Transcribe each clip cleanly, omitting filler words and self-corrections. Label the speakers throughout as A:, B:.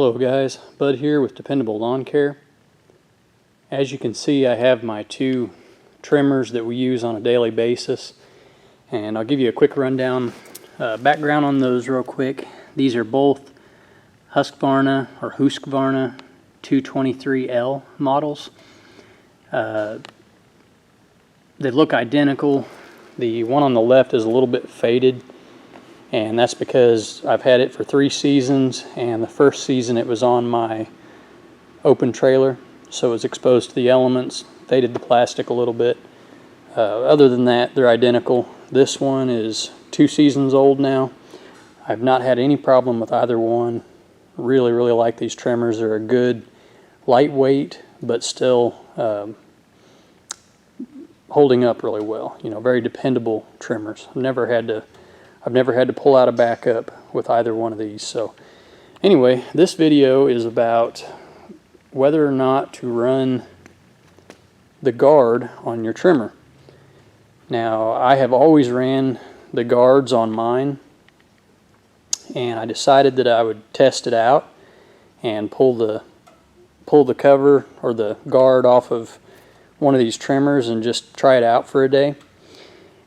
A: Hello guys, Bud here with Dependable Lawn Care. As you can see, I have my two trimmers that we use on a daily basis, and I'll give you a quick rundown background on those real quick. These are both Husqvarna or Husqvarna 223L models. They look identical. The one on the left is a little bit faded, and that's because I've had it for 3 seasons, and the first season it was on my open trailer, so it was exposed to the elements, faded the plastic a little bit. Other than that, they're identical. This one is 2 seasons old now. I've not had any problem with either one. Really like these trimmers. They're a good lightweight, but still holding up really well. You know, very dependable trimmers. I've never had to pull out a backup with either one of these. So anyway, this video is about whether or not to run the guard on your trimmer. Now, I have always ran the guards on mine, and I decided that I would test it out and pull the cover or the guard off of one of these trimmers and just try it out for a day.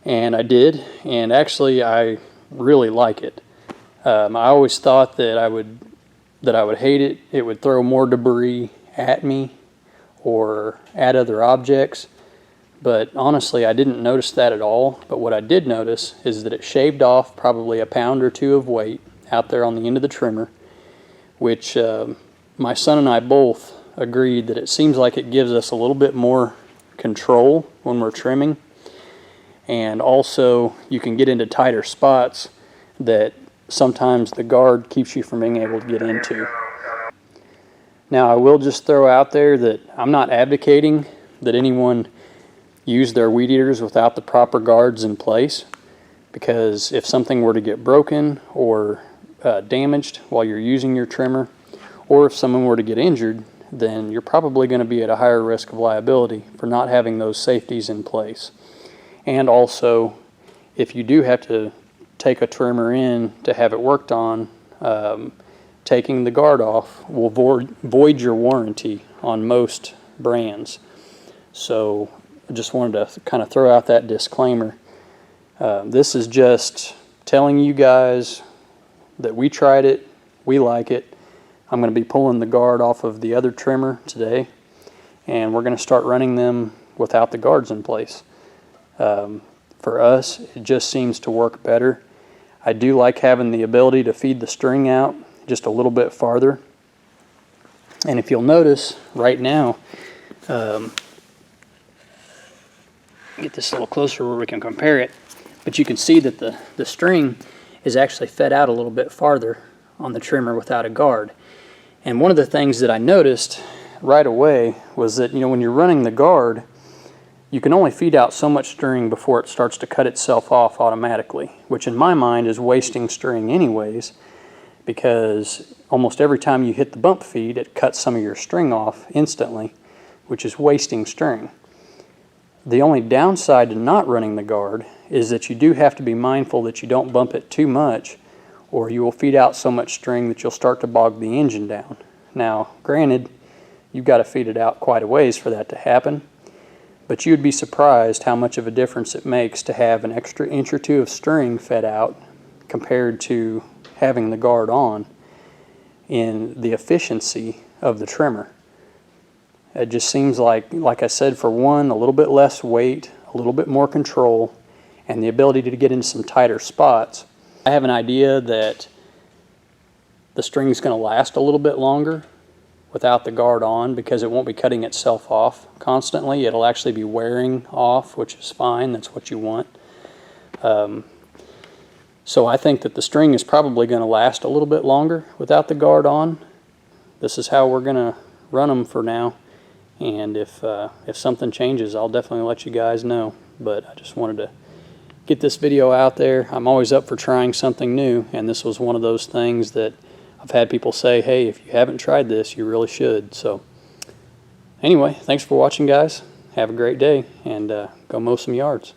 A: And I did, and actually I really like it. I always thought that I would hate it. It would throw more debris at me or at other objects, but honestly I didn't notice that at all. But what I did notice is that it shaved off probably 1 pound or 2 of weight out there on the end of the trimmer, which my son and I both agreed that it seems like it gives us a little bit more control when we're trimming. And also you can get into tighter spots that sometimes the guard keeps you from being able to get into. Now, I will just throw out there that I'm not advocating that anyone use their weed eaters without the proper guards in place, because if something were to get broken or damaged while you're using your trimmer, or if someone were to get injured, then you're probably going to be at a higher risk of liability for not having those safeties in place. And also, if you do have to take a trimmer in to have it worked on, taking the guard off will void your warranty on most brands. So I just wanted to kind of throw out that disclaimer. This is just telling you guys that we tried it, we like it. I'm going to be pulling the guard off of the other trimmer today, and we're going to start running them without the guards in place. For us, it just seems to work better. I do like having the ability to feed the string out just a little bit farther. And if you'll notice right now, get this a little closer where we can compare it, but you can see that the string is actually fed out a little bit farther on the trimmer without a guard. And one of the things that I noticed right away was that, you know, when you're running the guard, you can only feed out so much string before it starts to cut itself off automatically, which in my mind is wasting string anyways, because almost every time you hit the bump feed, it cuts some of your string off instantly, which is wasting string. The only downside to not running the guard is that you do have to be mindful that you don't bump it too much, or you will feed out so much string that you'll start to bog the engine down. Now, granted, you've got to feed it out quite a ways for that to happen, but you'd be surprised how much of a difference it makes to have an extra inch or 2 of string fed out compared to having the guard on in the efficiency of the trimmer. It just seems like I said, for one, a little bit less weight, a little bit more control, and the ability to get into some tighter spots. I have an idea that the string is going to last a little bit longer without the guard on, because it won't be cutting itself off constantly. It'll actually be wearing off, which is fine. That's what you want. So I think that the string is probably going to last a little bit longer without the guard on. This is how we're going to run them for now. And if something changes, I'll definitely let you guys know. But I just wanted to get this video out there. I'm always up for trying something new, and this was one of those things that I've had people say, hey, if you haven't tried this, you really should. So anyway, thanks for watching, guys. Have a great day, and go mow some yards.